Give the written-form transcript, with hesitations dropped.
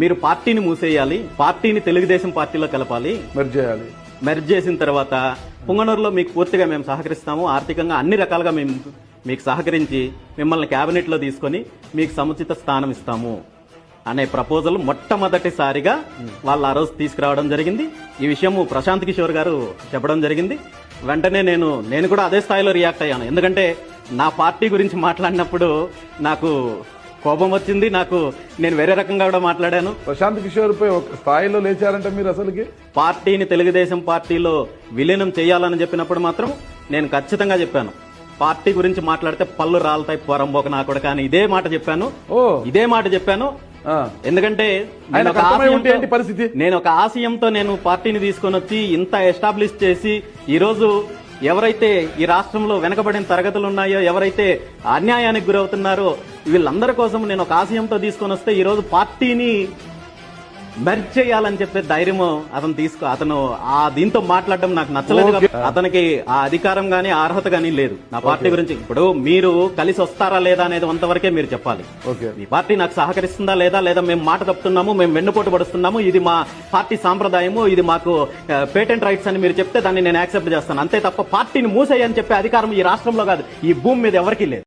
మీరు పార్టీని మూసేయాలి, పార్టీని తెలుగుదేశం పార్టీలో కలపాలి, మెర్జ్ చేసిన తర్వాత పుంగనూరులో మీకు పూర్తిగా మేము సహకరిస్తాము, ఆర్థికంగా అన్ని రకాలుగా మేము మీకు సహకరించి మిమ్మల్ని కేబినెట్ లో తీసుకొని మీకు సముచిత స్థానం ఇస్తాము అనే ప్రపోజల్ మొట్టమొదటిసారిగా వాళ్ళు ఆ రోజు తీసుకురావడం జరిగింది. ఈ విషయం ప్రశాంత్ కిషోర్ గారు చెప్పడం జరిగింది. వెంటనే నేను కూడా అదే స్థాయిలో రియాక్ట్ అయ్యాను. ఎందుకంటే నా పార్టీ గురించి మాట్లాడినప్పుడు నాకు కోపం వచ్చింది, నేను వేరే రకంగా కూడా మాట్లాడాను. ప్రశాంత్ కిషోర్ పై ఒక స్థాయిలో లేచారంటే మీరు అసలుకి పార్టీని తెలుగుదేశం పార్టీలో విలీనం చేయాలని చెప్పినప్పుడు మాత్రం నేను ఖచ్చితంగా చెప్పాను, పార్టీ గురించి మాట్లాడితే పళ్ళు రాలతాయి పొరంబోక నా కూడా, కానీ ఇదే మాట చెప్పాను. ఎందుకంటే నేను ఒక ఆశయంతో నేను పార్టీని తీసుకొని వచ్చి ఇంత ఎస్టాబ్లిష్ చేసి ఈ రోజు ఎవరైతే ఈ రాష్ట్రంలో వెనకబడిన తరగతులు ఉన్నాయో, ఎవరైతే అన్యాయానికి గురవుతున్నారో వీళ్ళందరి కోసం నేను ఒక ఆశయంతో తీసుకొని వస్తే ఈ రోజు పార్టీని మెర్జ్ చేయాలని చెప్పే ధైర్యం అతను ఆ దీంతో మాట్లాడడం నాకు నచ్చలేదు. అతనికి ఆ అధికారం గానీ అర్హత గానీ లేదు నా పార్టీ గురించి. ఇప్పుడు మీరు కలిసి వస్తారా లేదా అనేది అంతవరకే మీరు చెప్పాలి. మీ పార్టీ నాకు సహకరిస్తుందా లేదా మేము మాట తప్పుతున్నాము, మేము వెన్నుపోటు పడుతున్నాము, ఇది మా పార్టీ సాంప్రదాయము, ఇది మాకు పేటెంట్ రైట్స్ అని మీరు చెప్తే దాన్ని నేను యాక్సెప్ట్ చేస్తాను. అంతే తప్ప పార్టీని మూసేయని చెప్పే అధికారం ఈ రాష్ట్రంలో కాదు, ఈ భూమి మీద ఎవరికీ లేదు.